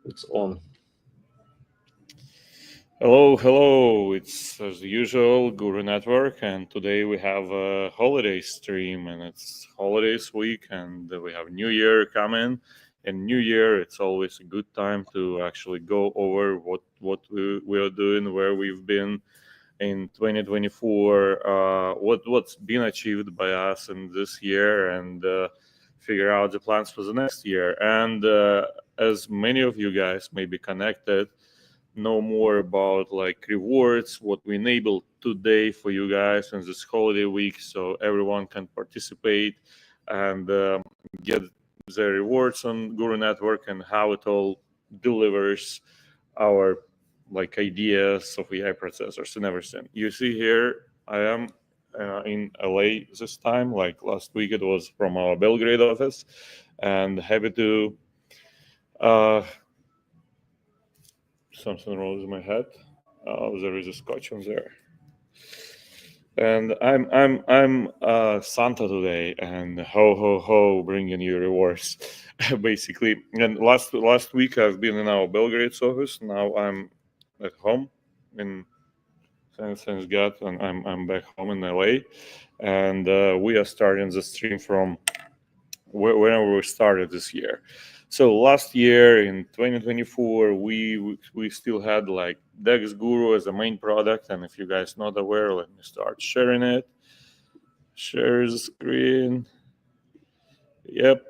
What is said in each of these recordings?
It's on. Hello. It's as usual Guru Network, and today we have a holiday stream, and it's holidays week, and we have New Year coming. And New Year, it's always a good time to actually go over what we are doing, where we've been in 2024, what's been achieved by us in this year, and figure out the plans for the next year. And as many of you guys may be connected, know more about like rewards, what we enable today for you guys in this holiday week, so everyone can participate and get the rewards on Guru Network and how it all delivers our like ideas of AI processors and everything. You see here, I am in LA this time. Like last week, it was from our Belgrade office, and happy to. Something wrong with my head. Oh, there is a scotch on there. And I'm Santa today, and ho ho ho, bringing you rewards, basically. And last week I've been in our Belgrade office. Now I'm at home in thanks God, and I'm back home in LA, and we are starting the stream from whenever we started this year. So last year in 2024, we still had like DexGuru as the main product, and if you guys not aware, let me start sharing it. Share the screen. Yep.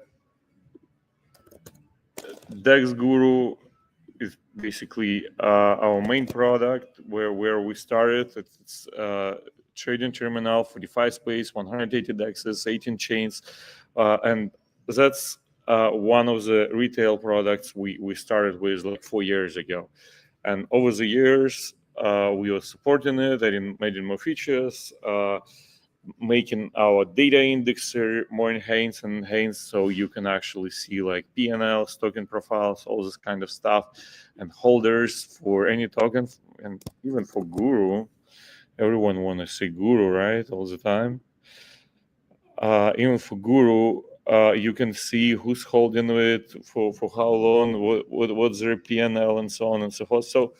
DexGuru is basically our main product where we started. It's trading terminal for DeFi space, 180 dexes, 18 chains, and that's one of the retail products we started with like 4 years ago. And over the years, we were supporting it, adding more features, making our data indexer more enhanced, so you can actually see like P&Ls, token profiles, all this kind of stuff, and holders for any token, and even for Guru. Everyone want to say Guru, right? All the time. Even for Guru, you can see who's holding it for how long, what's their P&L, and so on and so forth. So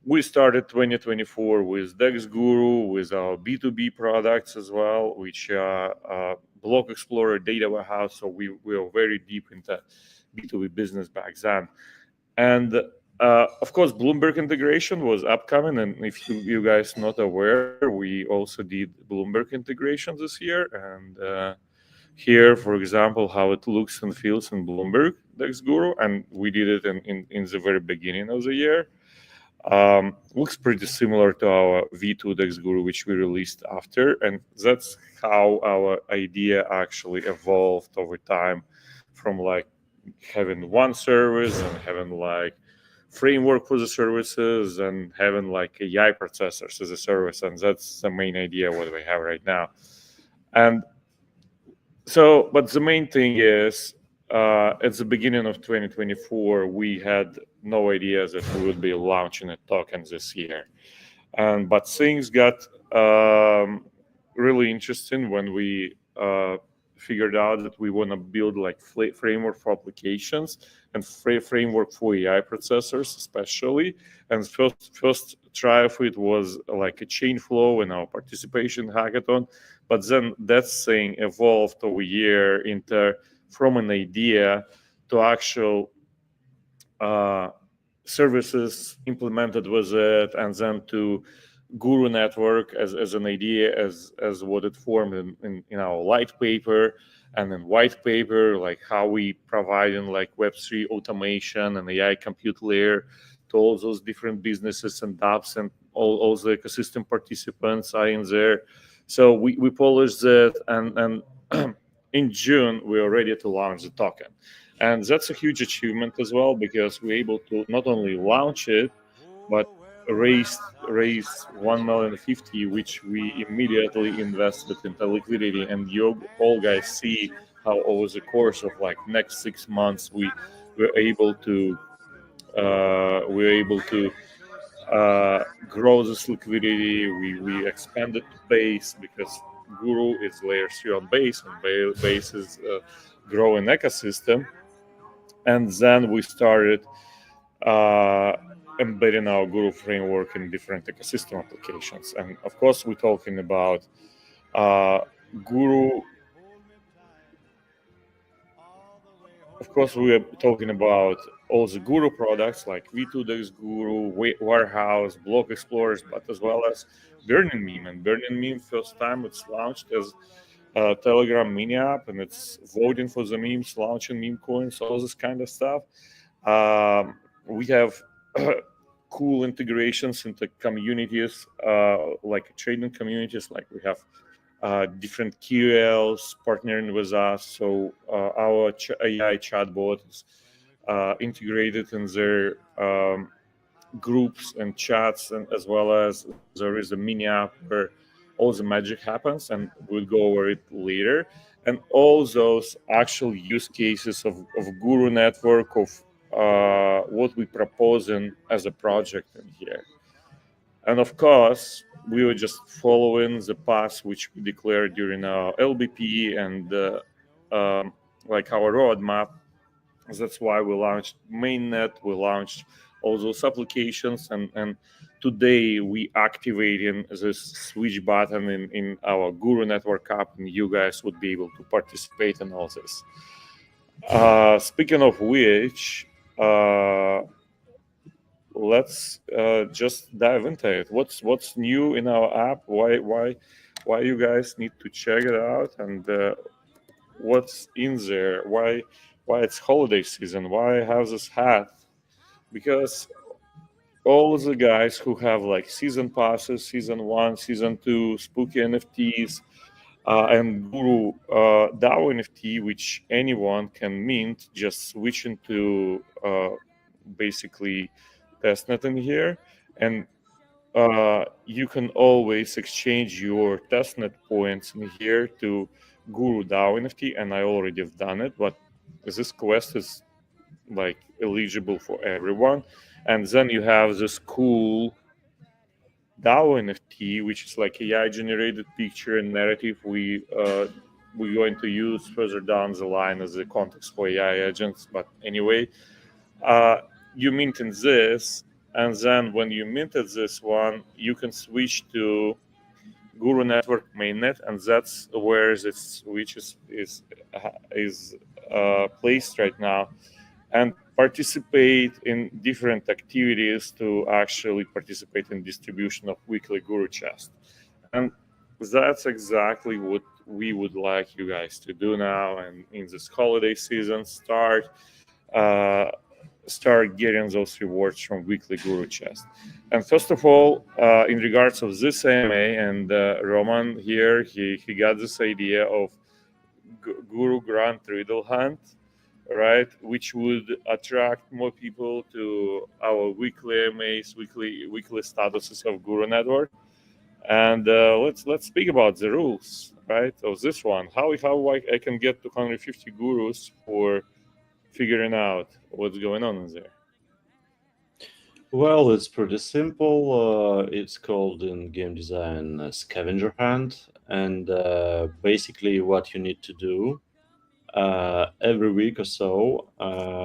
we started 2024 with DexGuru, with our B2B products as well, which are Block Explorer, Data Warehouse. So we were very deep into B2B business back then. And of course, Bloomberg integration was upcoming. And if you guys not aware, we also did Bloomberg integration this year. And here, for example, how it looks and feels in Bloomberg DexGuru. And we did it in the very beginning of the year. Looks pretty similar to our V2 DexGuru, which we released after, and that's how our idea actually evolved over time, from like having one service and having like framework for the services and having like AI processors as a service, and that's the main idea what we have right now. And so, but the main thing is, at the beginning of 2024, we had no idea that we would be launching a token this year. But things got really interesting when we figured out that we want to build like framework for applications and framework for AI processors, especially. And first try of it was like a chain flow in our participation hackathon. But then that thing evolved over a year into from an idea to actual services implemented with it, and then to Guru Network as an idea, as what it formed in our light paper and in white paper, like how we providing like Web3 automation and AI compute layer to all those different businesses and dApps, and all the ecosystem participants are in there. So we polished it, and in June we are ready to launch the token. And that's a huge achievement as well, because we're able to not only launch it, but raise 1,050,000, which we immediately invested into liquidity. And you all guys see how over the course of like next 6 months we were able to grow this liquidity. We expanded to Base, because Guru is layer 3 on Base, and Base is growing ecosystem. And then we started uh, embedding our Guru framework in different ecosystem applications. And of course, we're talking about uh, Guru. Of course, we are talking about all the Guru products like V2 DexGuru, Warehouse, Block Explorers, but as well as Burning Meme. And Burning Meme, first time it's launched as a Telegram mini app, and it's voting for the memes, launching meme coins, all this kind of stuff. We have cool integrations into communities, like trading communities, like we have different QLs partnering with us. So our AI chatbot is integrated in their groups and chats, and as well as there is a mini app where all the magic happens, and we'll go over it later. And all those actual use cases of Guru network, of what we propose in as a project in here. And of course, we were just following the path which we declared during our LBP and like our roadmap. That's why we launched Mainnet, we launched all those applications, and today we activating this switch button in our Guru network app, and you guys would be able to participate in all this. Speaking of which, let's just dive into it. What's new in our app? Why you guys need to check it out, and what's in there? Why it's holiday season? Why I have this hat? Because all the guys who have like season passes, season 1, season 2, spooky NFTs, and Guru DAO NFT, which anyone can mint, just switching to basically testnet in here, and you can always exchange your testnet points in here to Guru DAO NFT, and I already have done it, but this quest is like eligible for everyone. And then you have this cool DAO NFT, which is like AI generated picture and narrative we're going to use further down the line as the context for AI agents. But anyway, you mint in this, and then when you minted this one, you can switch to Guru Network Mainnet, and that's where this switch is placed right now, and participate in different activities to actually participate in distribution of weekly Guru chest. And that's exactly what we would like you guys to do now, and in this holiday season start getting those rewards from weekly Guru chest. And first of all, in regards of this AMA, and Roman here, he got this idea of Guru Grant Riddle Hunt, right, which would attract more people to our weekly AMAs, weekly statuses of Guru Network. And let's speak about the rules, right, of this one. How I can get 250 gurus for figuring out what's going on in there. Well, it's pretty simple. It's called in game design a scavenger hunt, and basically, what you need to do every week or so,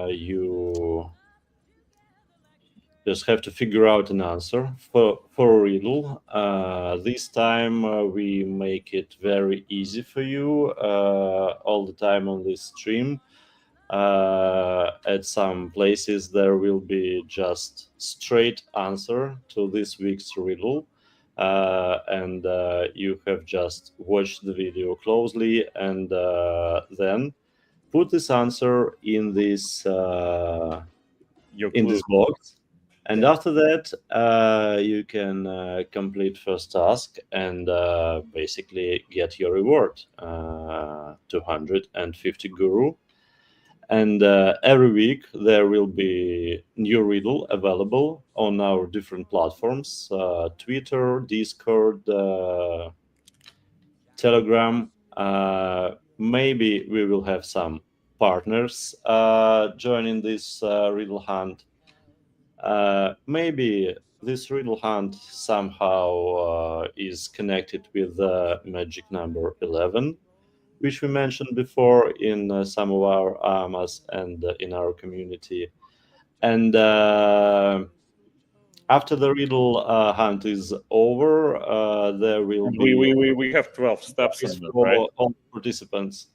you just have to figure out an answer for a riddle. This time, we make it very easy for you all the time on this stream. At some places, there will be just straight answer to this week's riddle, and you have just watched the video closely, and then put this answer in this box. And after that, you can complete first task and basically get your reward, 250 Guru. And every week there will be new riddle available on our different platforms: Twitter, Discord, Telegram. Maybe we will have some partners joining this riddle hunt. Maybe this riddle hunt somehow is connected with the magic number 11, which we mentioned before in some of our AMAs and in our community. And after the riddle hunt is over, there will And be we have 12 steps prize on it, right? for all participants.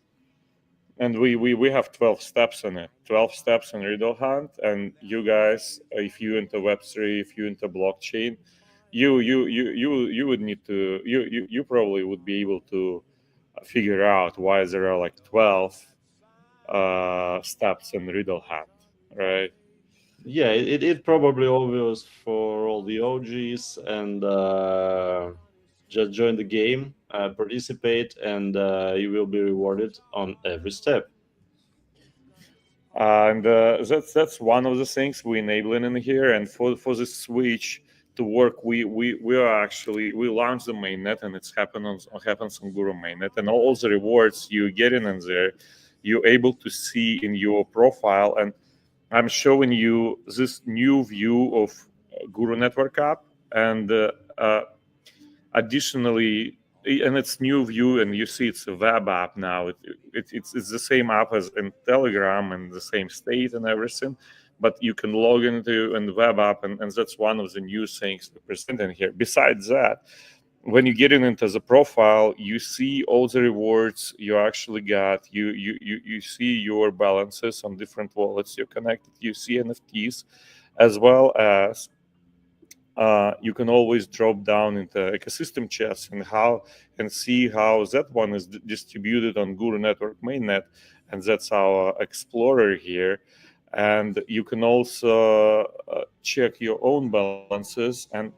And we have 12 steps on it, 12 steps on riddle hunt. And you guys, if you into Web3, if you into blockchain, you would need to you probably would be able to figure out why there are like 12 steps in riddle hunt, right? Yeah, it probably obvious for all the OGs, and just join the game, participate, and you will be rewarded on every step. And that's one of the things we enabling in here. And for the switch to work, we are actually we launched the mainnet, and it's happens on Guru mainnet, and all the rewards you getting in there, you're able to see in your profile. And I'm showing you this new view of Guru Network app, and additionally, and it's new view, and you see it's a web app now. It's the same app as in Telegram and the same state and everything, but you can log into in the web app, and that's one of the new things we present in here. Besides that, when you get into the profile, you see all the rewards you actually got. You see your balances on different wallets you're connected. You see NFTs, as well as you can always drop down into ecosystem chats and see how that one is distributed on Guru Network mainnet, and that's our explorer here. And you can also check your own balances, and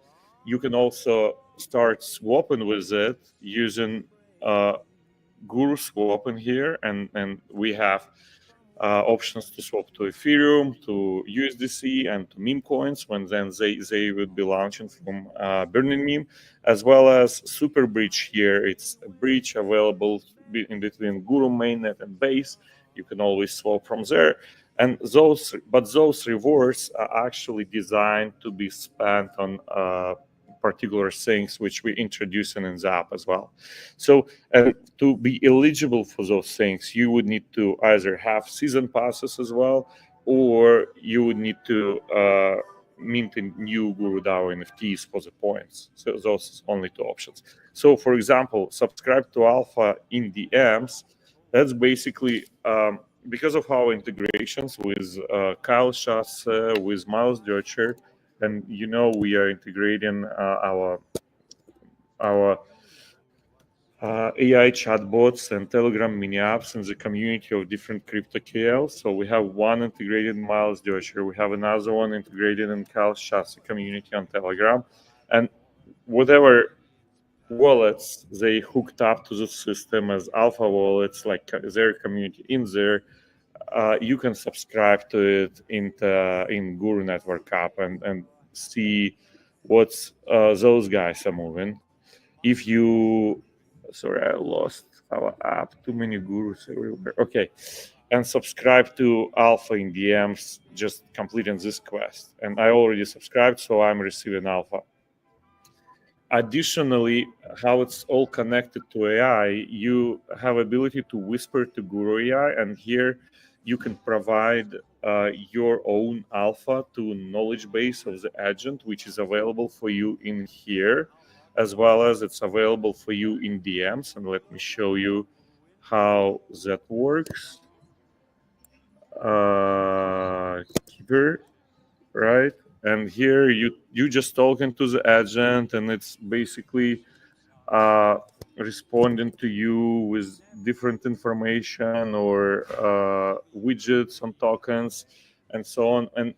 you can also start swapping with it using Guru swap in here, and we have options to swap to Ethereum, to USDC, and to meme coins when then they would be launching from Burning Meme, as well as Super Bridge here. It's a bridge available in between Guru mainnet and Base. You can always swap from there. And those rewards are actually designed to be spent on particular things which we introduce in the app as well. So, and to be eligible for those things, you would need to either have season passes as well, or you would need to mint in new Guru DAO NFTs for the points. So those are only two options. So, for example, subscribe to Alpha in DMs. That's basically because of our integrations with Kyle Schass, with Miles Deutscher, and we are integrating our AI chatbots and Telegram mini apps in the community of different crypto KLs. So we have one integrated in Miles Deutscher. We have another one integrated in Kyle Schass community on Telegram. And whatever wallets they hooked up to the system as alpha wallets, like their community in there, you can subscribe to it in Guru Network app and see what those guys are moving. If you sorry, I lost our app, too many gurus everywhere. Okay, and subscribe to Alpha in DMs, just completing this quest. And I already subscribed, so I'm receiving Alpha. Additionally, how it's all connected to AI, you have ability to whisper to Guru AI, and here you can provide your own alpha to knowledge base of the agent, which is available for you in here, as well as it's available for you in DMs. And let me show you how that works. Here, right? And here you just talking to the agent, and it's basically responding to you with different information or widgets on tokens and so on. And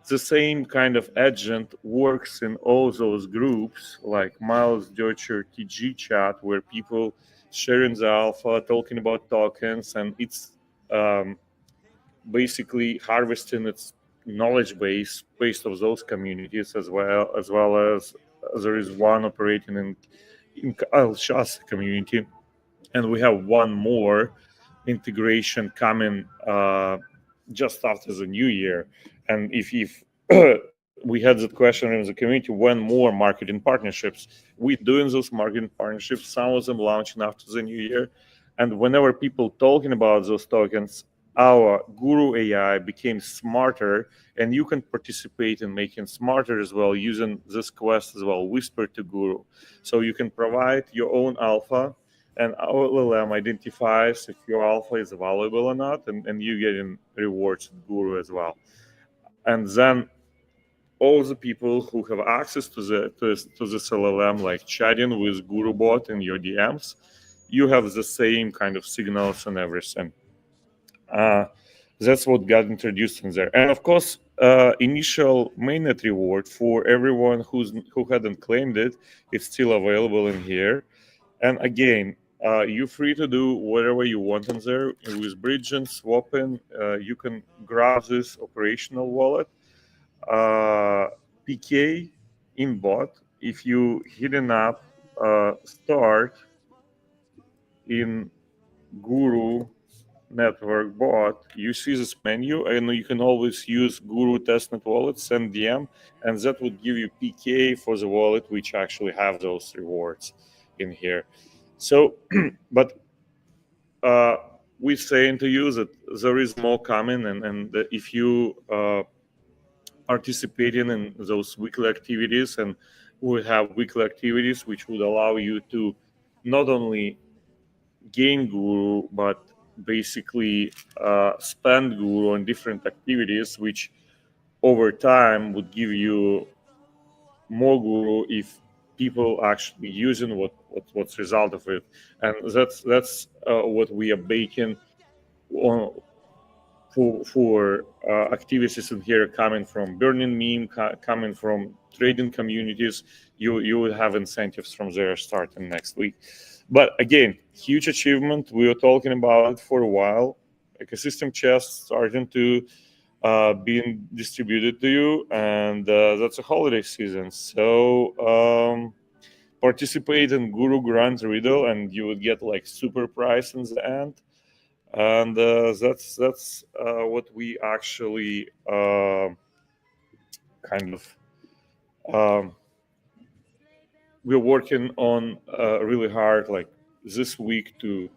the same kind of agent works in all those groups, like Miles Deutscher TG chat, where people sharing the alpha, talking about tokens, and it's basically harvesting its knowledge base based of those communities, as well as there is one operating in Kyle Schass community, and we have one more integration coming just after the new year. And if we had that question in the community, when more marketing partnerships, we're doing those marketing partnerships, some of them launching after the new year. And whenever people talking about those tokens, our Guru AI became smarter, and you can participate in making smarter as well using this quest as well, Whisper to Guru. So you can provide your own alpha, and our LLM identifies if your alpha is valuable or not, and you get in rewards with Guru as well. And then all the people who have access to this LLM, like chatting with Guru bot in your DMs, you have the same kind of signals and everything. That's what got introduced in there. And of course, initial mainnet reward for everyone who hadn't claimed it, it's still available in here. And again, you're free to do whatever you want in there with bridging, swapping. You can grab this operational wallet, PK in bot. If you hidden up start in Guru network bot, you see this menu, and you can always use Guru testnet wallet, send DM, and that would give you PK for the wallet which actually have those rewards in here. So, but we're saying to you that there is more coming, and if you participating in those weekly activities, and we have weekly activities which would allow you to not only gain Guru, but basically spend Guru on different activities, which over time would give you more Guru if people actually using what's result of it. And that's what we are baking on for activities in here coming from burning meme, coming from trading communities. You will have incentives from there starting next week. But again, huge achievement. We were talking about it for a while. Ecosystem chests starting to being distributed to you, and that's a holiday season. So participate in Guru Grant Riddle, and you would get like super prize in the end. And that's what we actually kind of we're working on really hard, like this week, to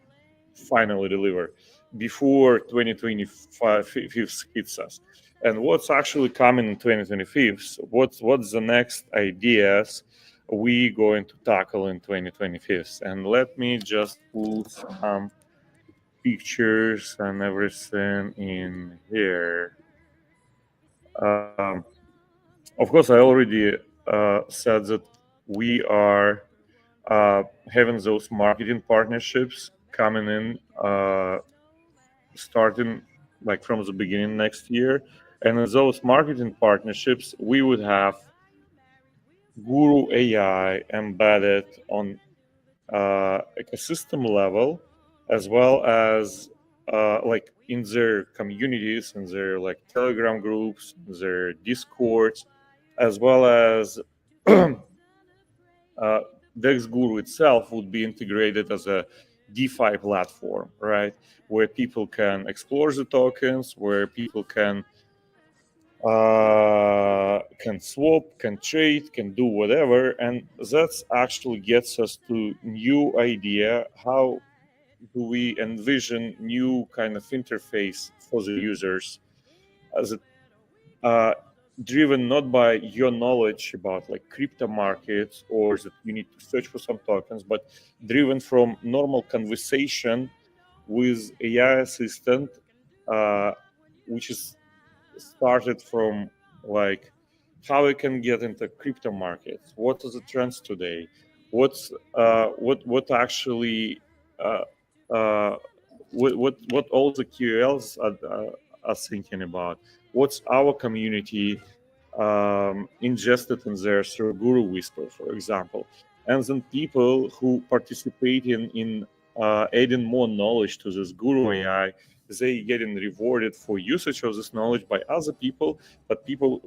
finally deliver before 2025 hits us. And what's actually coming in 2025? What's the next ideas we going to tackle in 2025? And let me just put some pictures and everything in here. Of course, I already said that we are having those marketing partnerships coming in, starting like from the beginning next year. And in those marketing partnerships, we would have Guru AI embedded on ecosystem level, as well as like in their communities, in their like Telegram groups, their Discords, as well as DexGuru itself would be integrated as a DeFi platform, right? Where people can explore the tokens, where people can swap, can trade, can do whatever. And that actually gets us to new idea. How do we envision new kind of interface for the users, as driven not by your knowledge about like crypto markets, or that you need to search for some tokens, but driven from normal conversation with AI assistant, which is started from like how I can get into crypto markets, what are the trends today, what's what actually what all the QLs are thinking about, what's our community ingested in there through Guru Whisper, for example. And then people who participate in adding more knowledge to this Guru AI, they getting rewarded for usage of this knowledge by other people, but people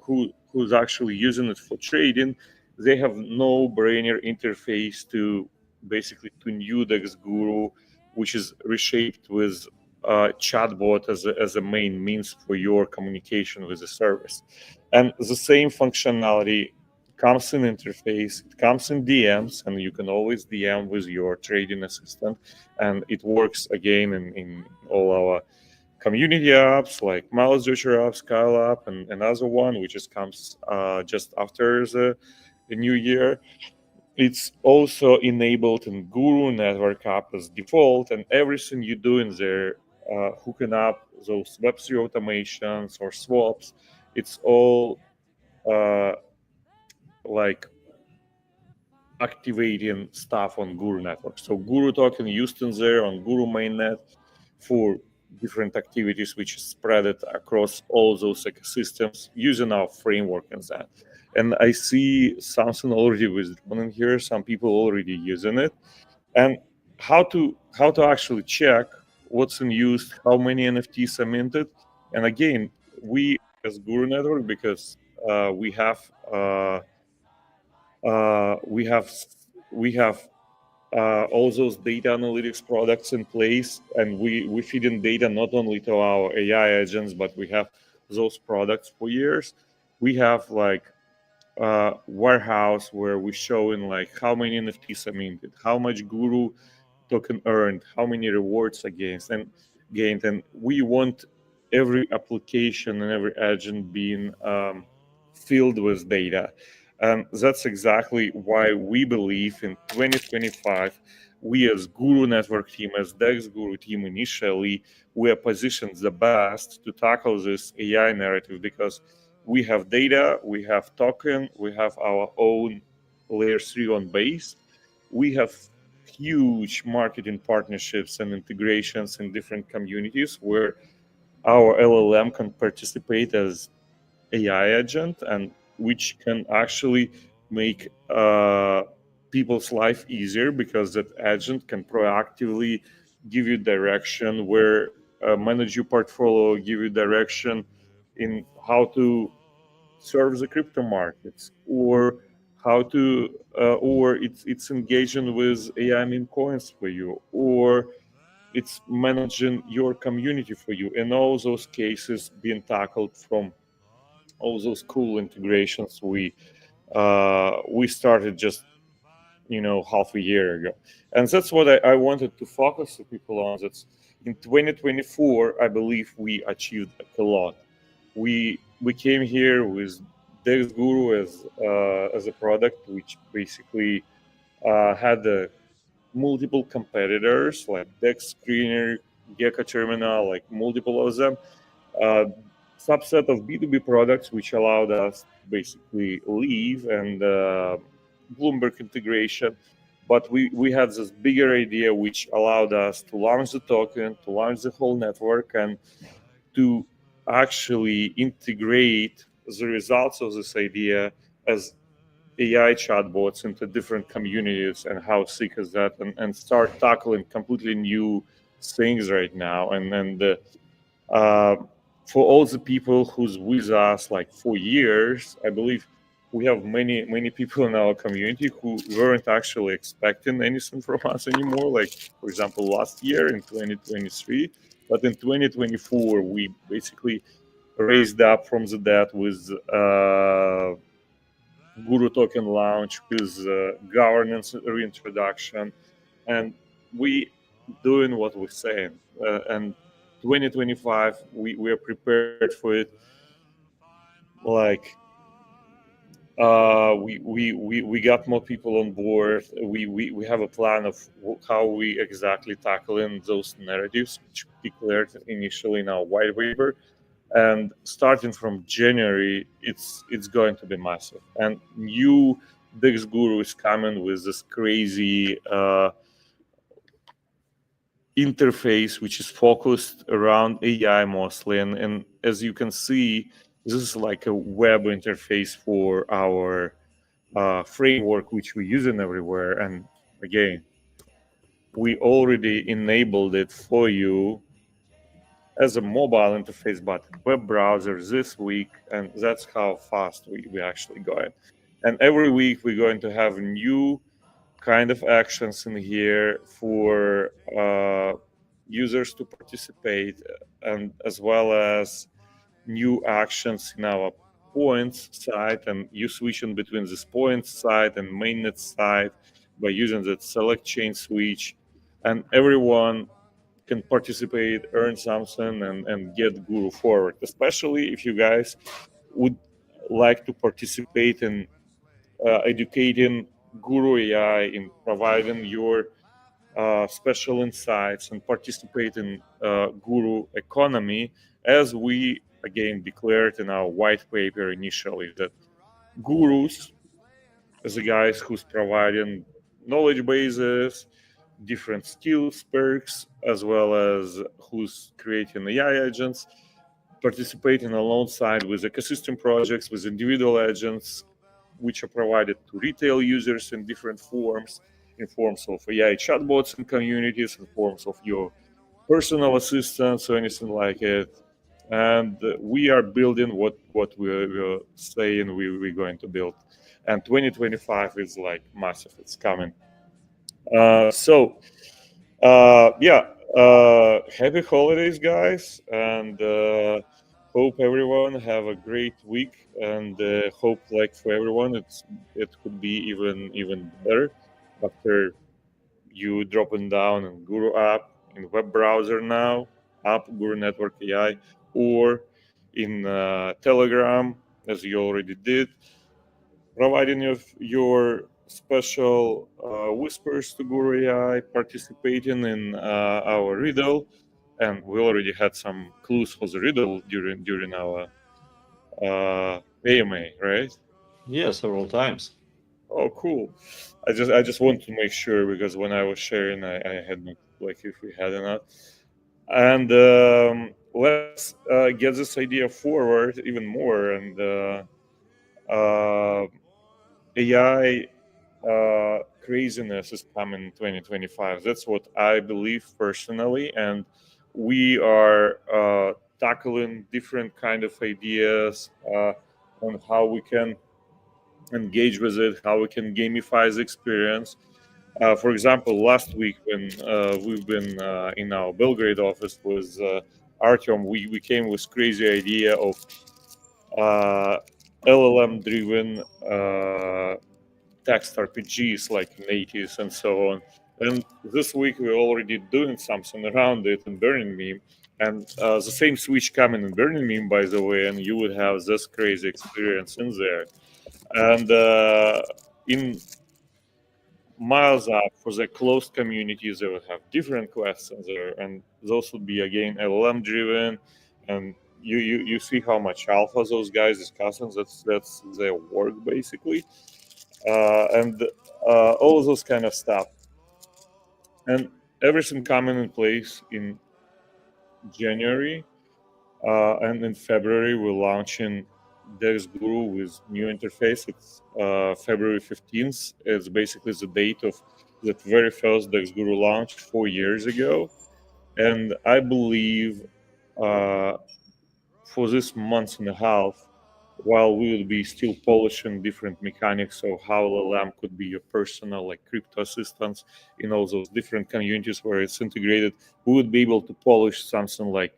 who's actually using it for trading, they have no brainer interface to basically to new DexGuru, which is reshaped with chatbot as a main means for your communication with the service. And the same functionality comes in interface, it comes in DMs, and you can always DM with your trading assistant. And it works again in all our community apps like Mouse Dodger app, Skylab, and another one which just comes just after the new year. It's also enabled in Guru Network app as default, and everything you do in there, hooking up those Web3 automations or swaps, it's all uh, like activating stuff on Guru Network. So Guru token used in there on Guru Mainnet for different activities, which is spread across all those ecosystems using our framework and that. And I see something already withdrawn in here. Some people already using it. And how to actually check what's in use, how many NFTs are minted. And again, we as Guru Network, because we have all those data analytics products in place, and we feed in data not only to our AI agents, but we have those products for years. We have like warehouse where we showing like how many NFTs are minted, how much Guru token earned, how many rewards are gained, and we want every application and every agent being filled with data. And that's exactly why we believe in 2025, we as Guru Network team, as DexGuru team initially, we are positioned the best to tackle this AI narrative because we have data, we have token, we have our own layer 3 on base, we have huge marketing partnerships and integrations in different communities where our LLM can participate as AI agent, and which can actually make people's life easier because that agent can proactively give you direction where manage your portfolio, give you direction in how to serve the crypto markets, or how to or it's engaging with AI meme coins for you, or it's managing your community for you. And all those cases being tackled from all those cool integrations we started just half a year ago. And that's what I wanted to focus the people on. That's in 2024, I believe we achieved a lot. We came here with DexGuru as a product, which basically had multiple competitors like Dex Screener, Gecko Terminal, like multiple of them. Uh, Subset of B2B products, which allowed us to basically leave and Bloomberg integration. But we had this bigger idea, which allowed us to launch the token, to launch the whole network, and to actually integrate the results of this idea as AI chatbots into different communities. And how sick is that? And start tackling completely new things right now. And then for all the people who's with us like for years, I believe we have many people in our community who weren't actually expecting anything from us anymore. Like, for example, last year in 2023, but in 2024 we basically raised up from the dead with Guru token launch, with governance reintroduction, and we doing what we're saying. And 2025, we are prepared for it. Like we got more people on board. We have a plan of how we exactly tackling those narratives, which we declared initially in our white paper. And starting from January, it's going to be massive. And new DexGuru is coming with this crazy interface, which is focused around AI mostly. And as you can see, this is like a web interface for our framework, which we're using everywhere. And again, we already enabled it for you as a mobile interface, but web browser this week, and that's how fast we actually going. And every week we're going to have new kind of actions in here for users to participate, and as well as new actions in our points side, and you switching between this points side and mainnet side by using that select chain switch, and everyone can participate, earn something, and get Guru forward. Especially if you guys would like to participate in educating Guru AI, in providing your special insights and participate in Guru economy, as we again declared in our white paper initially, that gurus as the guys who's providing knowledge bases, different skills, perks, as well as who's creating AI agents, participating alongside with ecosystem projects, with individual agents, which are provided to retail users in different forms, in forms of AI chatbots and communities, in forms of your personal assistants or anything like it. And we are building what we're saying we're going to build. And 2025 is like massive. It's coming. Happy holidays, guys, and hope everyone have a great week. And hope, like for everyone, it could be even better after you dropping down in Guru app in web browser now, app Guru Network AI, or in Telegram, as you already did, providing your special whispers to Guru AI, participating in our riddle, and we already had some clues for the riddle during our AMA, right? Yeah, several times. Oh, cool. I just want to make sure, because when I was sharing, I had not, like, if we had or not. And let's get this idea forward even more. And AI craziness is coming in 2025. That's what I believe personally, and we are tackling different kind of ideas on how we can engage with it, how we can gamify the experience. For example, last week when we've been in our Belgrade office with Artyom, we came with crazy idea of LLM-driven text RPGs like natives and so on. And this week we're already doing something around it in Burning Meme. And the same switch coming in Burning Meme, by the way, and you would have this crazy experience in there. And in miles up for the closed communities, they will have different questions there, and those would be again LLM driven. And you see how much alpha those guys discussing. That's their work basically, and all those kind of stuff, and everything coming in place in January, and in February we're launching DexGuru with new interface. It's February 15th. It's basically the date of that very first DexGuru launch 4 years ago. And I believe for this month and a half, while we will be still polishing different mechanics of how LLM could be your personal like crypto assistants in all those different communities where it's integrated, we would be able to polish something like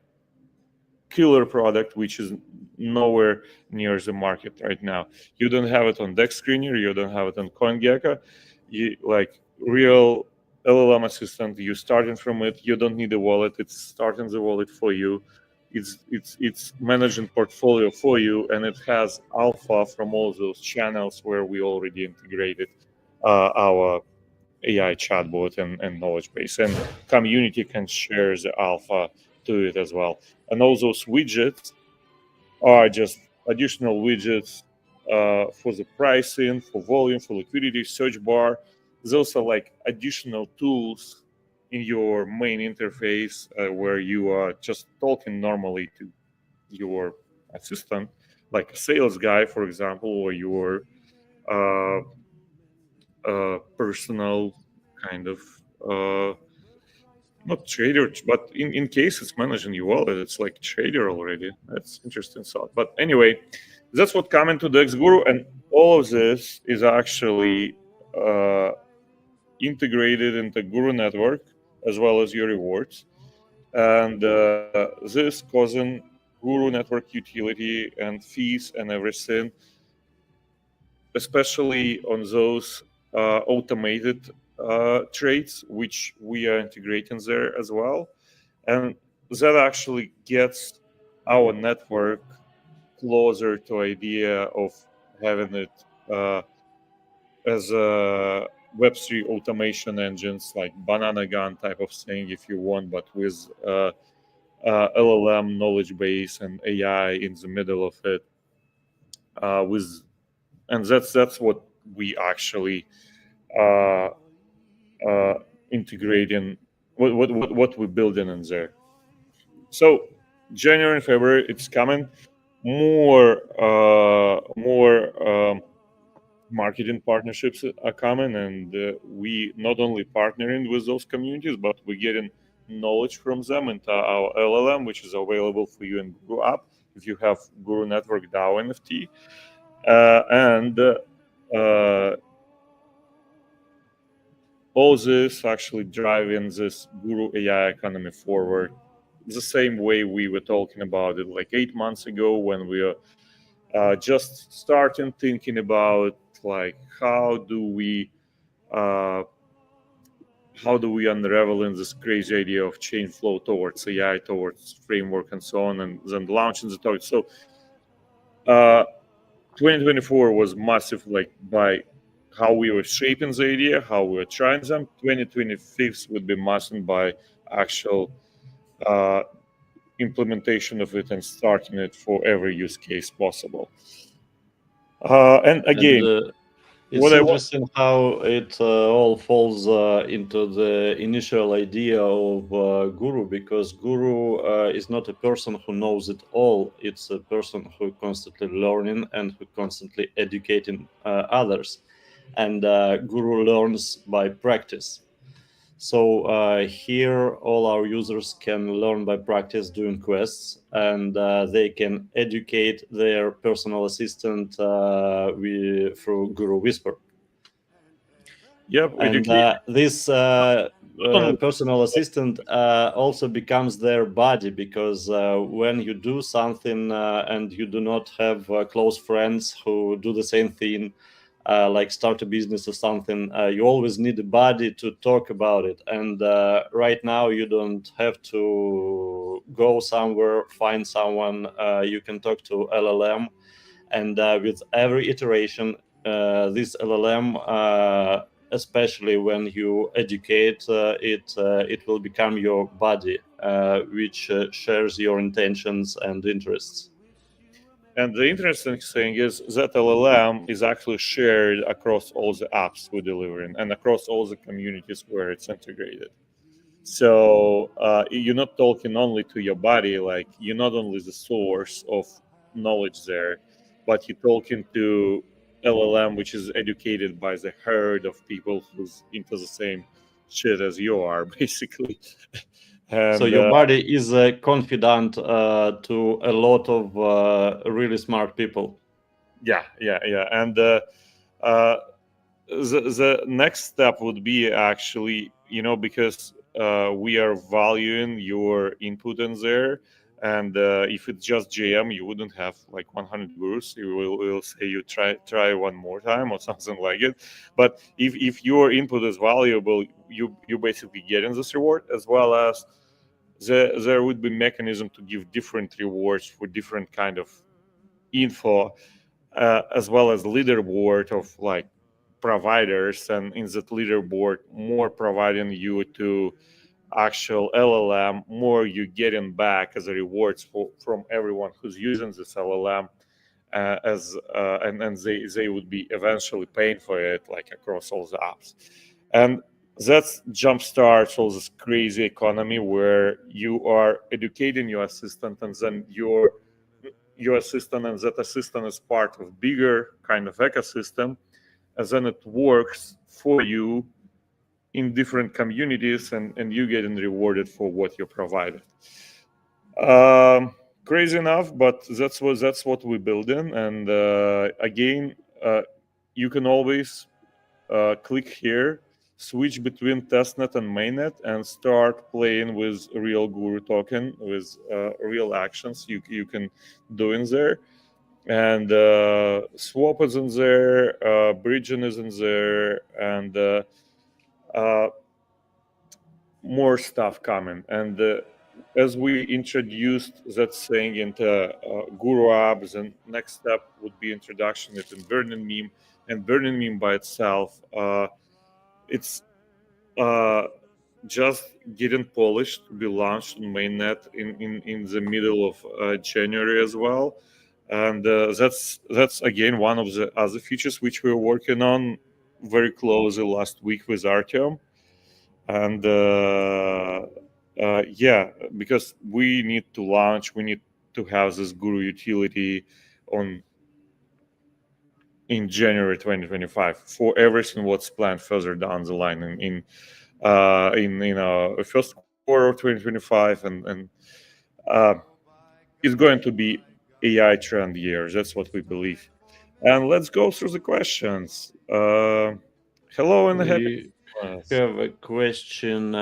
killer product which is nowhere near the market right now. You don't have it on Dex Screener, you don't have it on CoinGecko. You like real LLM assistant, you starting from it, you don't need a wallet, it's starting the wallet for you. It's managing portfolio for you, and it has alpha from all those channels where we already integrated our AI chatbot and knowledge base, and community can share the alpha to it as well. And all those widgets are just additional widgets for the pricing, for volume, for liquidity, search bar. Those are like additional tools in your main interface where you are just talking normally to your assistant, like a sales guy, for example, or your uh, personal kind of not trader, but in case it's managing your wallet, it's like trader already. That's interesting thought. But anyway, that's what coming to DexGuru, and all of this is actually integrated into Guru network as well as your rewards, and this causing Guru network utility and fees and everything, especially on those automated trades which we are integrating there as well. and that actually gets our network closer to idea of having it as a Web3 automation engines like banana gun type of thing, if you want, but with LLM knowledge base and AI in the middle of it. And that's what we actually uh, integrating, what we're building in there. So January and February, it's coming. More marketing partnerships are coming, and we not only partnering with those communities, but we're getting knowledge from them into our LLM, which is available for you in Guru app if you have Guru Network DAO NFT, and all this actually driving this Guru AI economy forward the same way we were talking about it like 8 months ago, when we are just starting thinking about like how do we unravel in this crazy idea of chain flow towards AI, towards framework and so on, and then launching the target. So 2024 was massive, like by how we were shaping the idea, how we were trying them. 2025 would be massive by actual implementation of it and starting it for every use case possible. And again, And it's what I want, interesting how it all falls into the initial idea of Guru, because Guru is not a person who knows it all. It's a person who constantly learning and who constantly educating others. And Guru learns by practice. So here, all our users can learn by practice doing quests, and they can educate their personal assistant through Guru Whisper. yeah, And educate this not only personal assistant also becomes their buddy, because when you do something and you do not have close friends who do the same thing, like start a business or something, you always need a buddy to talk about it. And right now, you don't have to go somewhere, find someone. You can talk to LLM, and with every iteration, this LLM, especially when you educate it, it will become your buddy, which shares your intentions and interests. And the interesting thing is that LLM is actually shared across all the apps we're delivering and across all the communities where it's integrated. So you're not talking only to your body, like you're not only the source of knowledge there, but you're talking to LLM, which is educated by the herd of people who's into the same shit as you are, basically. So And your body is a confidant to a lot of really smart people. yeah. And the next step would be actually, because we are valuing your input in there, and if it's just GM, you wouldn't have like 100 gurus. You will say you try one more time or something like it. But if your input is valuable, you basically get in this reward, as well as there would be mechanism to give different rewards for different kind of info, as well as leaderboard of like providers, and in that leaderboard, more providing you to actual LLM, more you getting back as a rewards from everyone who's using this LLM, and they would be eventually paying for it, like across all the apps. And that jumpstarts all this crazy economy where you are educating your assistant, and then your assistant and that assistant is part of bigger kind of ecosystem, and then it works for you in different communities, and you getting rewarded for what you provided. Crazy enough, but that's what we're building. And again, you can always click here, switch between testnet and mainnet, and start playing with real Guru token, with real actions you can do in there. And swap is in there, bridging is in there, and more stuff coming. And as we introduced that thing into Guru apps, the next step would be introduction it in Burning Meme, and Burning Meme by itself, it's just getting polished to be launched on Mainnet in the middle of January as well. And that's again one of the other features which we were working on very closely last week with Artyom. And yeah, because we need to launch, we need to have this Guru utility on in January 2025 for everything what's planned further down the line in first quarter of 2025, and it's going to be AI trend year. That's what we believe. And let's go through the questions. Hello and happy We Christmas. have a question.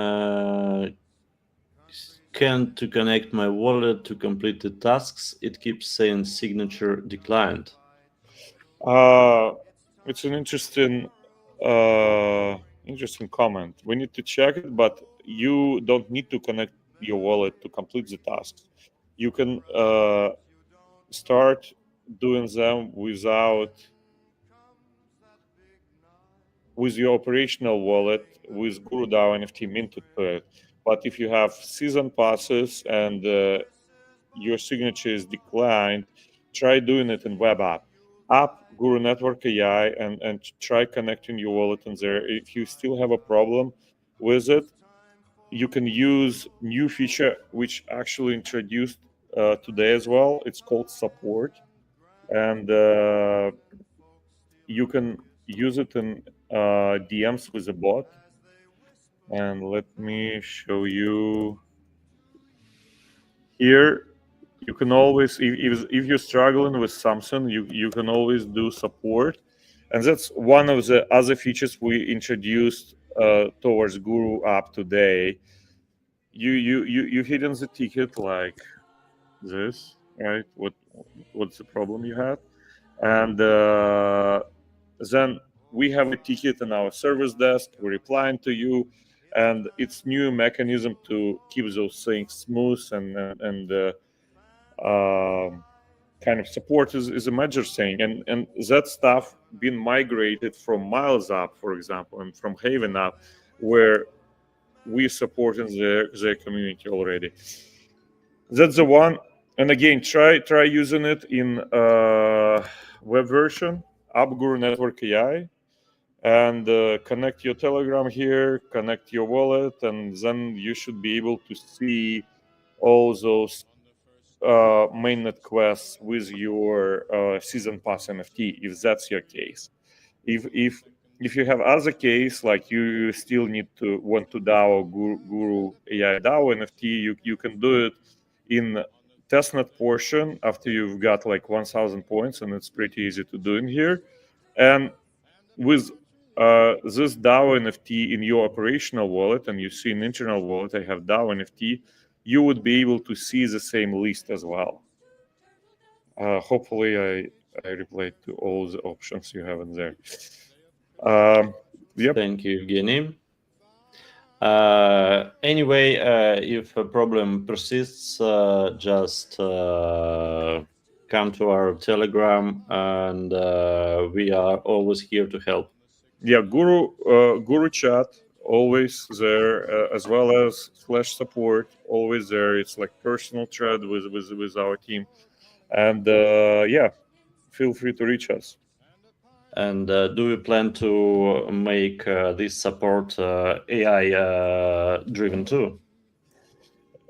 Can to connect my wallet to complete the tasks? It keeps saying signature declined. It's an interesting comment. We need to check it, but you don't need to connect your wallet to complete the tasks. You can start doing them with your operational wallet with GuruDAO NFT minted to it. But if you have season passes and your signature is declined, try doing it in web app Guru Network AI, and try connecting your wallet in there. If you still have a problem with it, you can use new feature which actually introduced today as well. It's called support, and you can use it in DMs with a bot. And let me show you here. You can always, if you're struggling with something, you can always do support, and that's one of the other features we introduced towards Guru app today. You hidden the ticket like this, right? What's the problem you had? And then we have a ticket in our service desk. We're replying to you, and it's new mechanism to keep those things smooth and kind of support is a major thing, and that stuff being migrated from Miles app, for example, and from Haven app, where we supporting their community already. That's the one. And again, try using it in web version, App Guru Network AI, and connect your Telegram here, connect your wallet, and then you should be able to see all those mainnet quests with your season pass NFT, if that's your case. If you have other case, like you still need to want to DAO Guru AI DAO NFT, you can do it in testnet portion after you've got like 1,000 points, and it's pretty easy to do in here. And with this DAO NFT in your operational wallet, and you see an internal wallet, I have DAO NFT, you would be able to see the same list as well. Hopefully, I replied to all the options you have in there. Yep. Thank you, Evgeny. Anyway, if a problem persists, just come to our Telegram, and we are always here to help. Yeah, Guru chat always there, as well as Flash support always there. It's like personal thread with our team, and yeah, feel free to reach us. And do we plan to make this support AI driven too?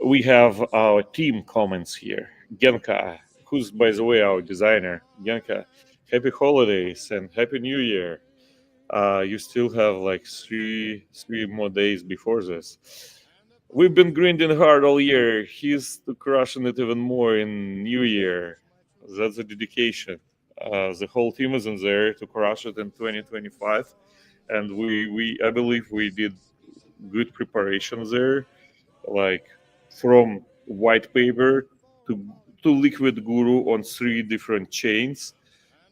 We have our team comments here. Genka, who's by the way our designer. Genka, happy holidays and happy New Year. You still have like three more days before this. We've been grinding hard all year. He's crushing it even more in New Year. That's a dedication. The whole team is in there to crush it in 2025, and I believe we did good preparations there, like from white paper to liquid guru on 3 different chains,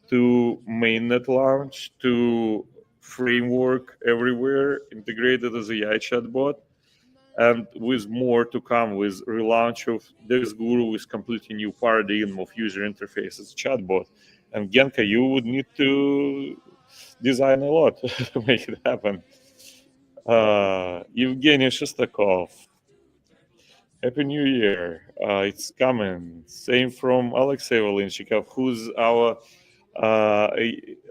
to mainnet launch, to framework everywhere integrated as a AI chatbot. and with more to come with relaunch of DexGuru with completely new paradigm of user interface as a chatbot. And Genka, you would need to design a lot to make it happen. Evgeny Shestakov, Happy New Year. It's coming. Same from Alexey Valinchikov, who's our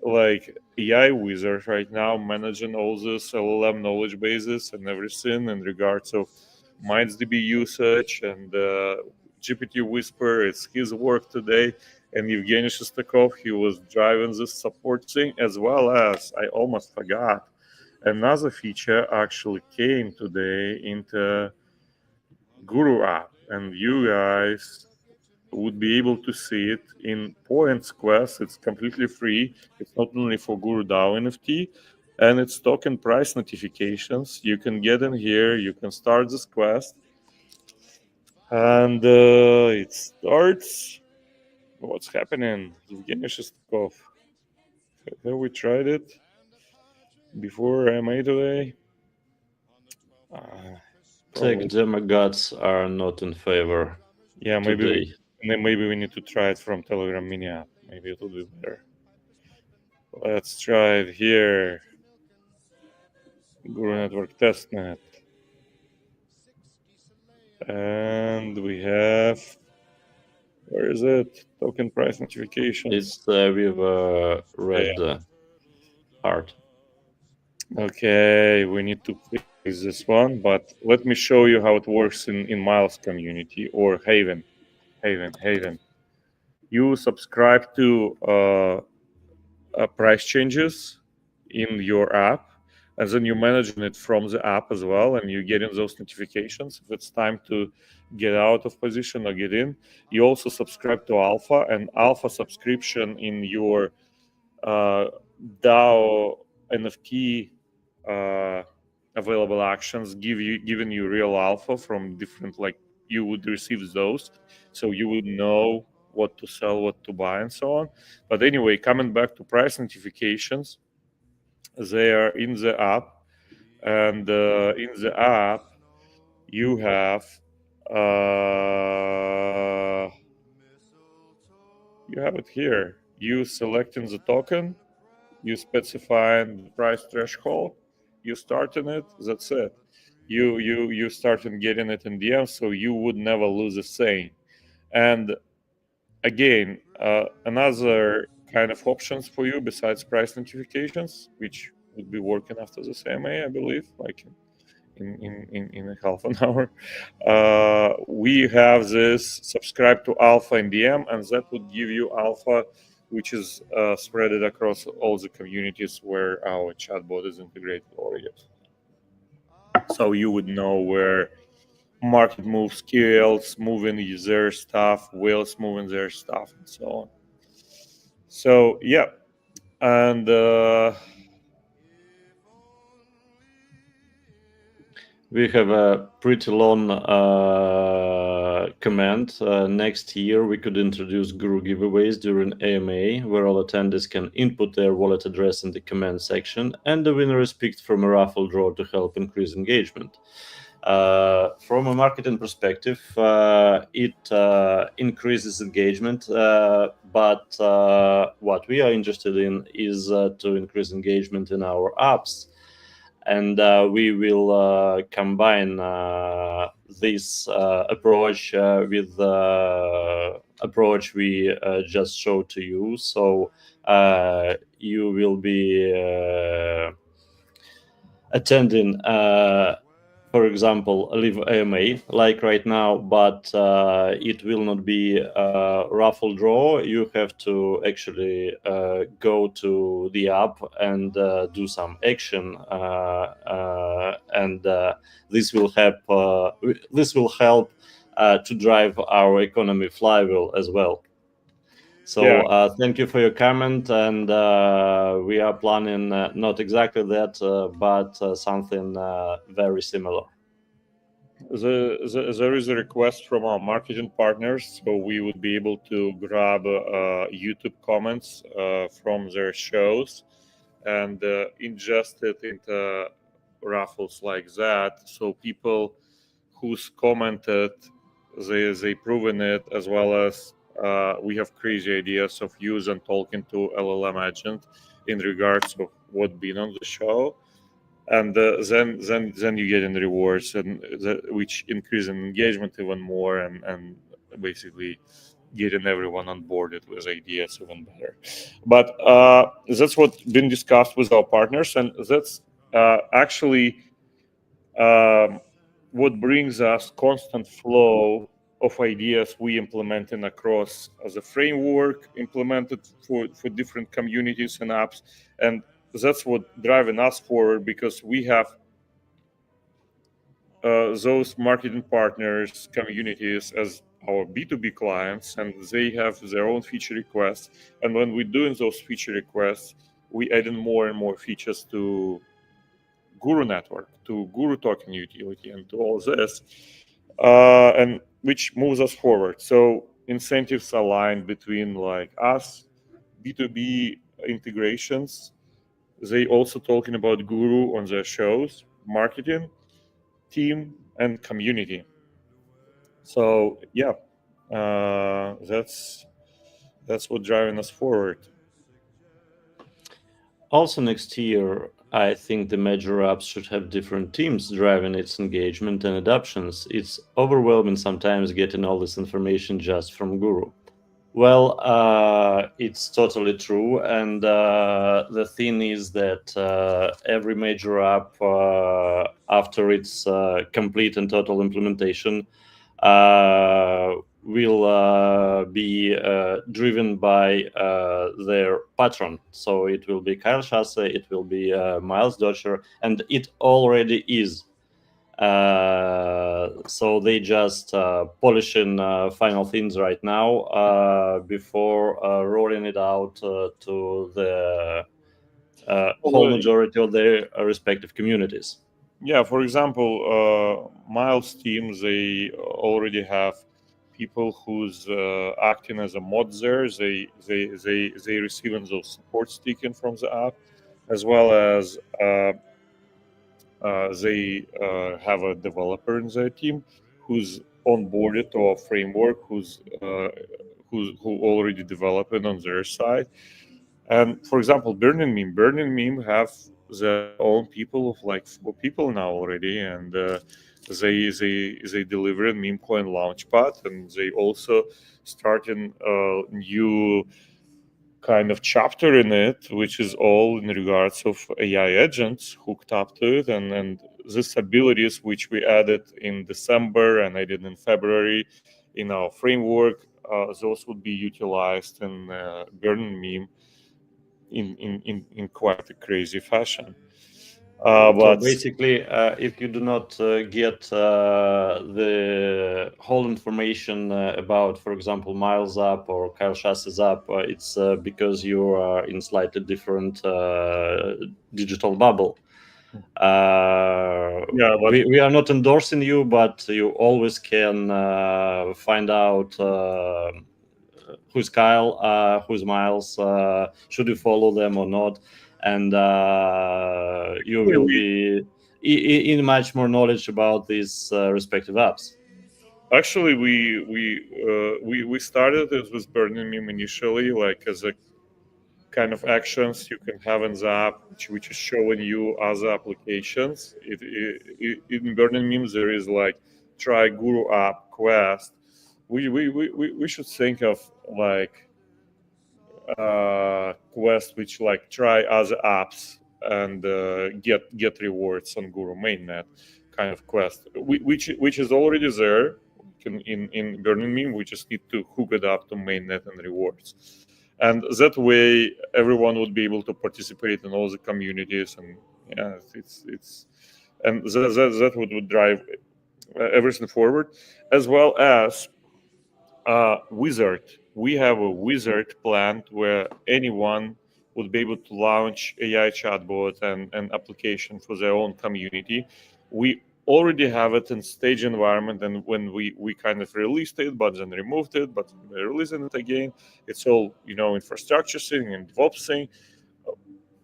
like AI wizard right now, managing all this LLM knowledge bases and everything in regards of MindsDB usage and GPT Whisper. It's his work today. And Evgeny Shestakov, he was driving this support thing, as well as, I almost forgot, another feature actually came today into Guru app, and you guys would be able to see it in Points Quest. It's completely free. It's not only for Guru DAO NFT, and it's token price notifications. You can get in here. You can start this quest, and it starts. What's happening? Evgeny Shestakov. Have we tried it before AMA today? Tech demagogues are not in favor Yeah, today. maybe we need to try it from Telegram mini app. Maybe it will be better. Let's try it here. Guru Network testnet. And we have, where is it? Token price notifications. It's with a red heart. Okay, we need to fix this one, but let me show you how it works in Miles community or Haven. You subscribe to price changes in your app, and then you're managing it from the app as well, and you're getting those notifications if it's time to get out of position or get in. You also subscribe to Alpha, and Alpha subscription in your DAO NFT available actions giving you real alpha from different, like you would receive those, so you would know what to sell, what to buy, and so on. But anyway, coming back to price notifications, they are in the app, and in the app you have it here. You selecting the token, you specifying the price threshold, you starting it, that's it. You starting getting it in DM, so you would never lose a thing. And again, another kind of options for you besides price notifications, which would be working after the CMA, I believe, like in a half an hour. We have this subscribe to Alpha in DM, and that would give you Alpha, which is spread across all the communities where our chatbot is integrated already. So you would know where market moves, KLs moving their stuff, whales moving their stuff, and so on. So yeah, and we have a pretty long comment. Next year, we could introduce Guru giveaways during AMA, where all attendees can input their wallet address in the comment section, and the winner is picked from a raffle draw to help increase engagement. From a marketing perspective, it increases engagement, but what we are interested in is to increase engagement in our apps. And we will combine this approach with the approach we just showed to you. So you will be attending, for example, a live AMA like right now, but it will not be a raffle draw. You have to actually go to the app and do some action, and this will help. This will help to drive our economy flywheel as well. So yeah. thank you for your comment, and we are planning not exactly that, but something very similar. There is a request from our marketing partners, so we would be able to grab YouTube comments from their shows and ingest it into raffles like that, so people who's commented, they proven it, as well as we have crazy ideas of use and talking to LLM agent in regards of what been on the show, and then you get in rewards, and which increase in engagement even more, and basically getting everyone on board with ideas even better. But that's what's been discussed with our partners, and that's actually what brings us constant flow of ideas we implementing across as a framework implemented for different communities and apps. And that's what driving us forward, because we have those marketing partners communities as our B2B clients, and they have their own feature requests. And when we're doing those feature requests, we add in more and more features to Guru network, to Guru token utility, and to all this, and which moves us forward. So incentives aligned between like us, B2B integrations. They also talking about Guru on their shows, marketing team, and community. So yeah, that's what driving us forward. Also, next year, I think the major apps should have different teams driving its engagement and adoptions. It's overwhelming sometimes getting all this information just from Guru. Well, it's totally true. And the thing is that every major app, after its complete and total implementation, will be driven by their patron. So it will be Kyle Chasse, it will be Miles Dodger, and it already is. So they just polishing final things right now before rolling it out to the whole majority of their respective communities. Yeah, for example, Miles team, they already have people who's acting as a mod there. They receiving those support sticking from the app, as well as they have a developer in their team who's onboarded to our framework, who already developed it on their side. And for example, Burning Meme have their own people of like 4 people now already, and they delivered Meme Coin Launchpad, and they also starting a new kind of chapter in it, which is all in regards of AI agents hooked up to it, and these abilities which we added in December and I did in February in our framework, those would be utilized in Burning Meme in quite a crazy fashion. So But basically, if you do not get the whole information about, for example, Miles app or Kyle Chasse's app, it's because you are in slightly different digital bubble. yeah, but We are not endorsing you, but you always can find out who's Kyle, who's Miles, should you follow them or not, and you will be in much more knowledge about these respective apps. actually we started it with Burning Meme initially, like as a kind of actions you can have in the app, which is showing you other applications. In Burning Memes there is like try Guru app quest. We should think of like quest which like try other apps and get rewards on Guru mainnet kind of quest, which is already there in Burning Meme. We just need to hook it up to mainnet and rewards, and that way everyone would be able to participate in all the communities. And yeah, it's and that would drive everything forward, as well as wizard. We have a wizard planned where anyone would be able to launch AI chatbot and an application for their own community. We already have it in stage environment, and when we kind of released it but then removed it, but we're releasing it again, it's all infrastructure thing and DevOps thing.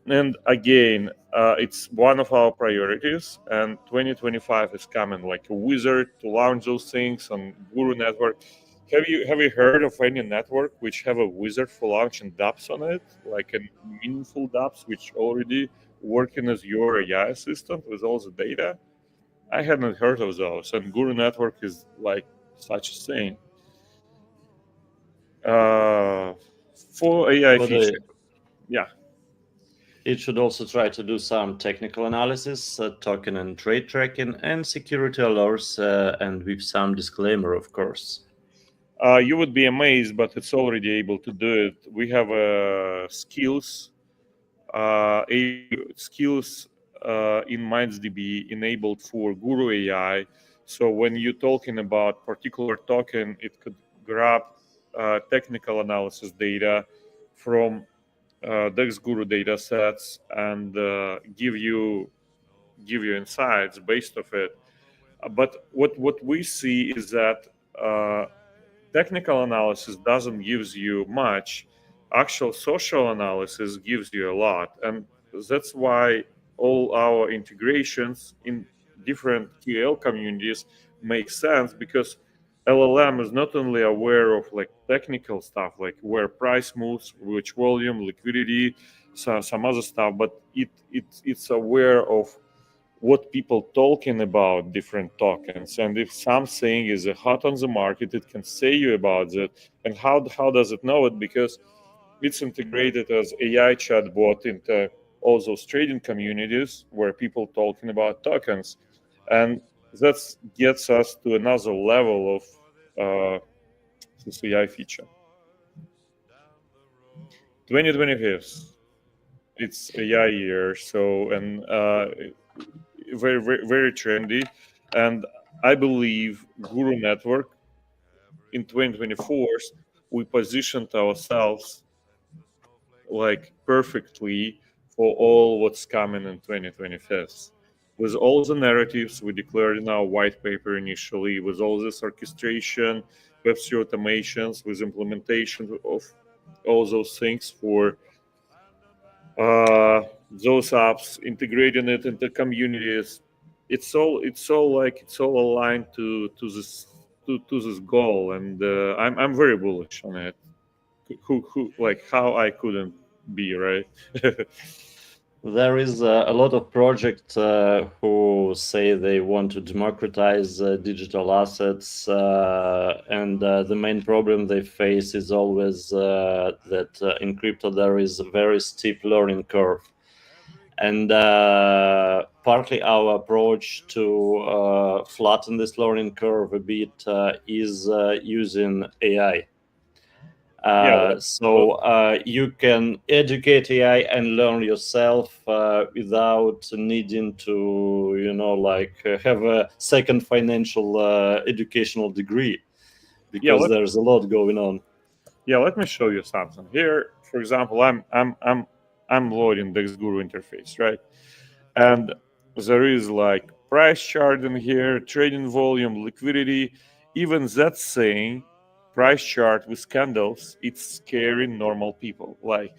And again, it's one of our priorities, and 2025 is coming like a wizard to launch those things on Guru network. Have you heard of any network which have a wizard for launching dApps on it, like a meaningful dApps which already working as your AI assistant with all the data? I hadn't heard of those, and Guru network is like such a thing uh, for AI But feature. Yeah. it should also try to do some technical analysis, token and trade tracking, and security alerts, and with some disclaimer, of course. You would be amazed, but it's already able to do it. We have skills in MindsDB enabled for Guru AI. So when you're talking about particular token, it could grab technical analysis data from DexGuru data sets and give you insights based of it. But what we see is that technical analysis doesn't gives you much. Actual social analysis gives you a lot, and that's why all our integrations in different QL communities make sense, because LLM is not only aware of like technical stuff, like where price moves, which volume, liquidity, some other stuff, but it's aware of what people talking about different tokens, and if something is hot on the market, it can say you about it. And how does it know it? Because it's integrated as AI chatbot into all those trading communities where people talking about tokens, and that gets us to another level of this AI feature. 2025, it's AI year, so, and very trendy, and I believe Guru network in 2024 we positioned ourselves like perfectly for all what's coming in 2025, with all the narratives we declared in our white paper initially, with all this orchestration, Web3 automations, with implementation of all those things for those apps, integrating it into communities. It's all aligned to this goal, and I'm very bullish on it. Who like how I couldn't be, right? There is a lot of projects who say they want to democratize digital assets, and the main problem they face is always that in crypto there is a very steep learning curve. And partly our approach to flatten this learning curve a bit is using AI. Yeah. So you can educate AI and learn yourself without needing to, have a second financial educational degree, Yeah. because there's a lot going on. Yeah. Let me show you something here. For example, I'm loading DexGuru interface, right? And there is like price chart in here, trading volume, liquidity. Even that saying price chart with candles, it's scaring normal people. Like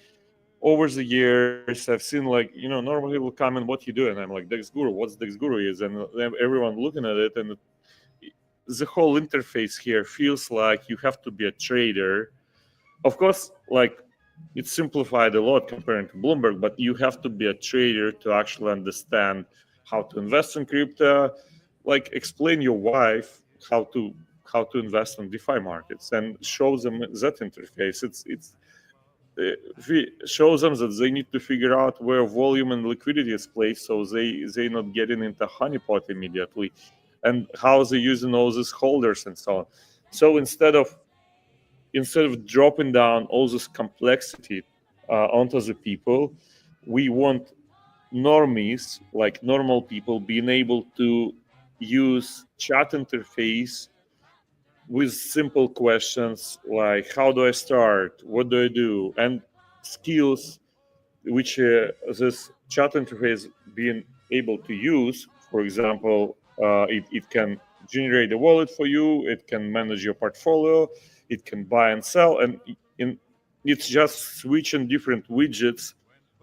over the years, I've seen like, normal people come and what you do, and I'm like, DexGuru, what's DexGuru is, and everyone looking at it, and the whole interface here feels like you have to be a trader. Of course, like it's simplified a lot compared to Bloomberg, but you have to be a trader to actually understand how to invest in crypto. Like explain your wife how to invest in DeFi markets and show them that interface. It shows them that they need to figure out where volume and liquidity is placed, so they not getting into honeypot immediately, and how they're using all these holders and so on. So instead of dropping down all this complexity onto the people, we want normies, like normal people, being able to use chat interface with simple questions like how do I start, what do I do, and skills which this chat interface being able to use. For example, it can generate a wallet for you, it can manage your portfolio, it can buy and sell, and it's just switching different widgets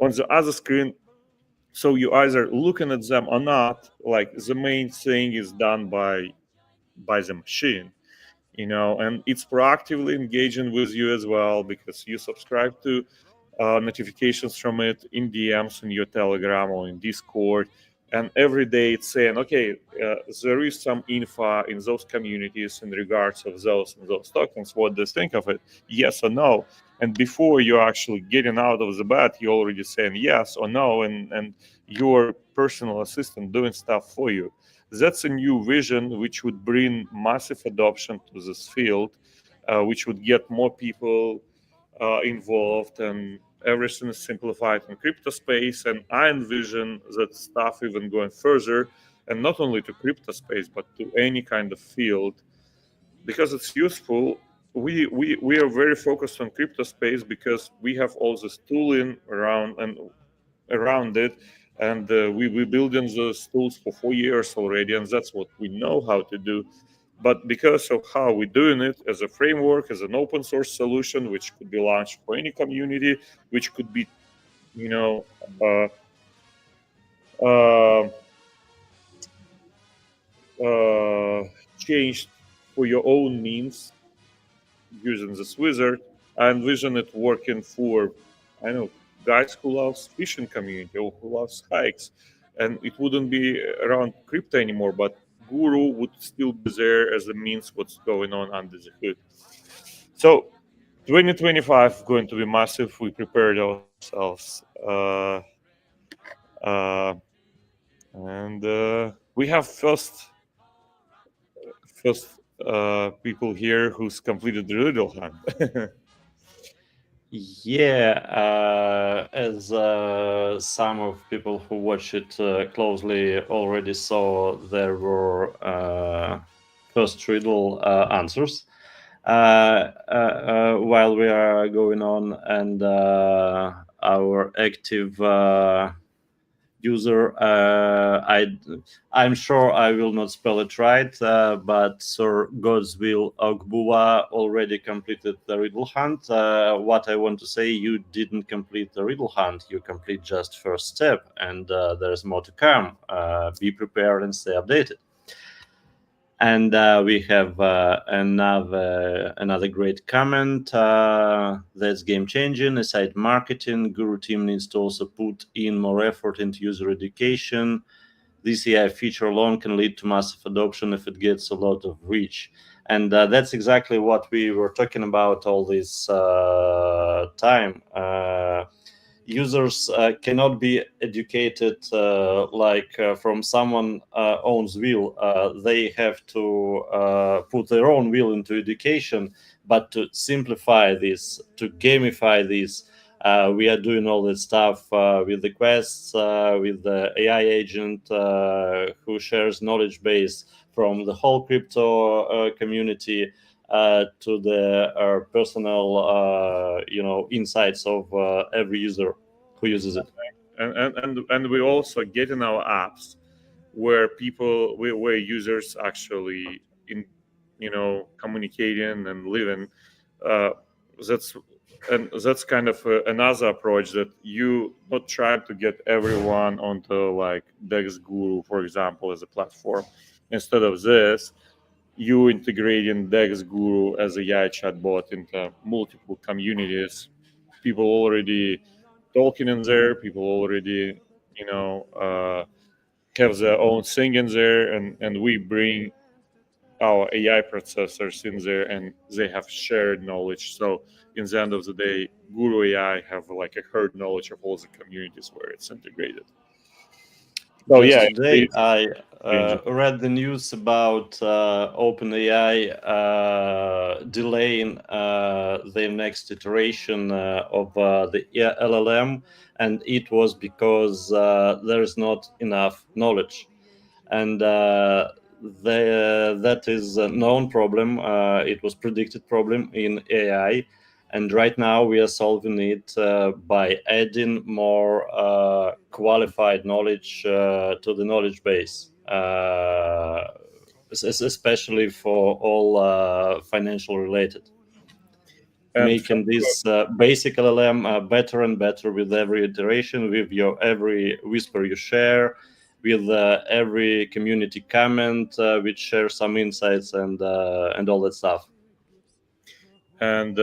on the other screen So you either looking at them or not. Like the main thing is done by the machine, and it's proactively engaging with you as well, because you subscribe to notifications from it in DMs in your Telegram or in Discord. And every day it's saying, okay, there is some info in those communities in regards of those and those tokens. What do you think of it? Yes or no? And before you're actually getting out of the bed, you're already saying yes or no, and your personal assistant doing stuff for you. That's a new vision which would bring massive adoption to this field, which would get more people involved, and everything is simplified in crypto space. And I envision that stuff even going further, and not only to crypto space but to any kind of field, because it's useful. We are very focused on crypto space because we have all this tooling around it, and we building those tools for 4 years already, and that's what we know how to do. But because of how we're doing it as a framework, as an open source solution, which could be launched for any community, which could be, you know, uh, uh, changed for your own means using this wizard, I envision it working for, I know, guys who loves fishing community or who loves hikes, and it wouldn't be around crypto anymore, but Guru would still be there as a means what's going on under the hood. So 2025 going to be massive. We prepared ourselves, uh, and we have first people here who's completed the riddle hunt. Yeah, as some of people who watch it closely already saw, there were first riddle answers while we are going on, and our active user. I'm sure I will not spell it right, but Sir Godswill Ogbua already completed the riddle hunt. What I want to say, you didn't complete the riddle hunt. You complete just first step, and there's more to come. Be prepared and stay updated. And we have another great comment. That's game changing. Aside marketing, Guru team needs to also put in more effort into user education. This AI feature alone can lead to massive adoption if it gets a lot of reach. And that's exactly what we were talking about all this time. Users cannot be educated from someone owns will. They have to put their own will into education. But to simplify this, to gamify this, we are doing all this stuff with the quests, with the AI agent who shares knowledge base from the whole crypto community to the personal, insights of every user who uses it. And we also get in our apps where where users actually communicating and living. uh, that's kind of another approach, that you not try to get everyone onto like DexGuru, for example, as a platform. Instead of this, you integrating DexGuru as a AI chatbot into multiple communities. People already talking in there. People already, have their own thing in there, and we bring our AI processors in there, and they have shared knowledge. So in the end of the day, Guru AI have like a herd knowledge of all the communities where it's integrated. So Just yeah, today, it's I changing. read the news about OpenAI delaying their next iteration of the LLM, and it was because there is not enough knowledge. And that is a known problem. It was predicted problem in AI, and right now we are solving it by adding more qualified knowledge to the knowledge base, especially for all financial related. And making this basic LLM better and better with every iteration, with your every whisper you share, with every community comment, which shares some insights and all that stuff. And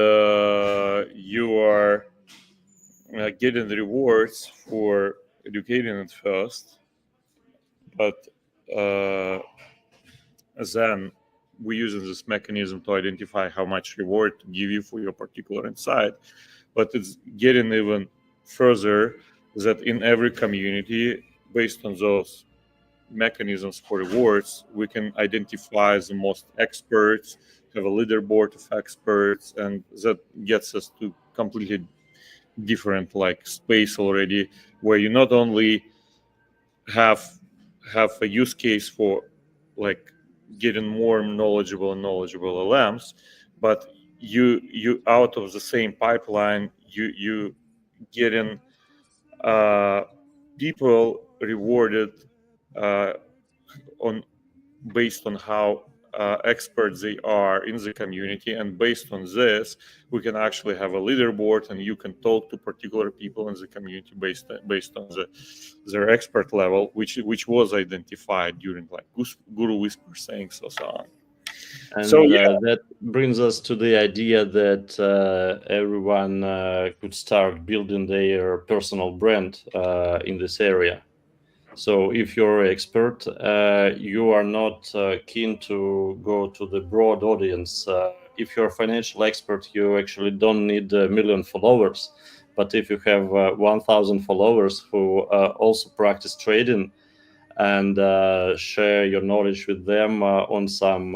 you are getting the rewards for educating it first, but then we're using this mechanism to identify how much reward to give you for your particular insight. But it's getting even further that in every community, based on those mechanisms for rewards, we can identify the most experts, have a leaderboard of experts, and that gets us to completely different like space already, where you not only have a use case for like getting more knowledgeable LLMs, but you out of the same pipeline you getting people rewarded on based on how experts they are in the community, and based on this we can actually have a leaderboard and you can talk to particular people in the community based on their expert level, which was identified during like guru whisper sayings or so on. And So yeah, that brings us to the idea that everyone could start building their personal brand in this area. So if you're an expert, you are not keen to go to the broad audience. If you're a financial expert, you actually don't need a million followers. But if you have 1,000 followers who also practice trading and share your knowledge with them on some,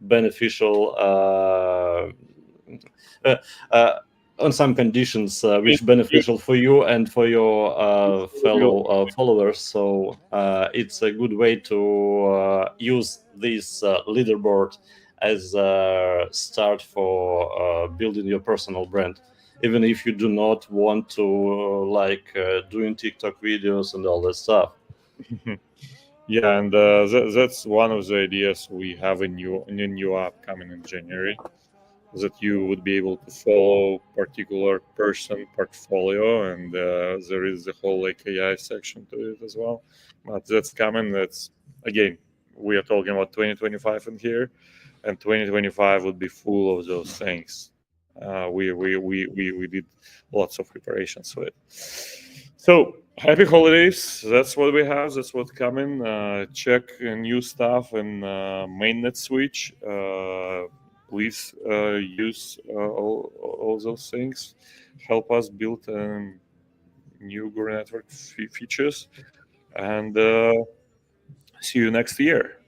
beneficial uh, uh, on some conditions which beneficial for you and for your fellow followers. So it's a good way to use this leaderboard as a start for building your personal brand, even if you do not want to doing TikTok videos and all that stuff. yeah, and that's one of the ideas we have in a new app coming in January, that you would be able to follow particular person portfolio, and there is the whole like AI section to it as well. But that's coming. That's again, we are talking about 2025 in here, and 2025 would be full of those things. We did lots of preparations for it. So happy holidays. That's what we have. That's what's coming. Check new stuff in Mainnet switch. Please use all those things. Help us build new Guru network features, and see you next year.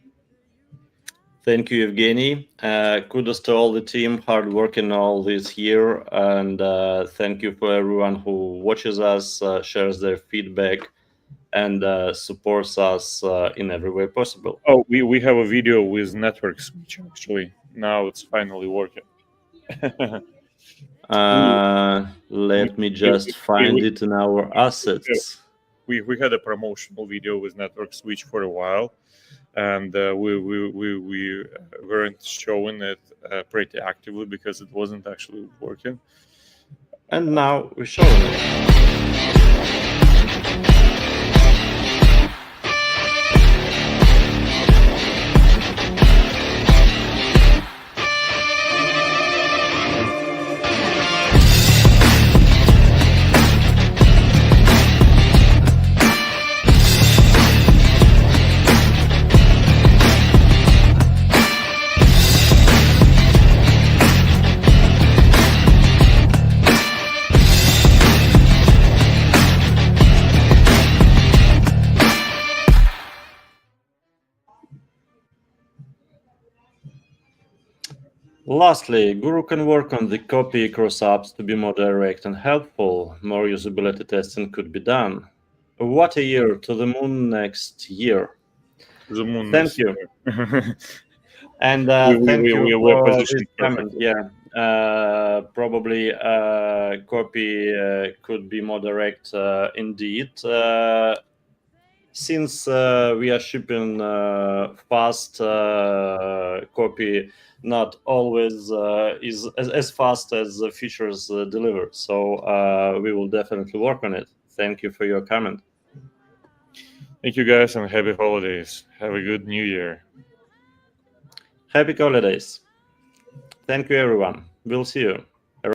Thank you, Evgeny. Kudos to all the team, hard working all this year, and thank you for everyone who watches us, shares their feedback, and supports us in every way possible. Oh, we have a video with network switch actually. Now it's finally working. Let me just find it in our assets. We had a promotional video with network switch for a while, and we weren't showing it pretty actively because it wasn't actually working. And now we're showing it. Lastly, Guru can work on the copy across apps to be more direct and helpful. More usability testing could be done. What a year! To the moon next year. The moon. Thank you. And thank you for this comment. Yeah, probably copy could be more direct indeed. since we are shipping fast copy, not always is as fast as the features deliver. So we will definitely work on it. Thank you for your comment. Thank you guys, and happy holidays. Have a good new year. Happy holidays. Thank you, everyone. We'll see you.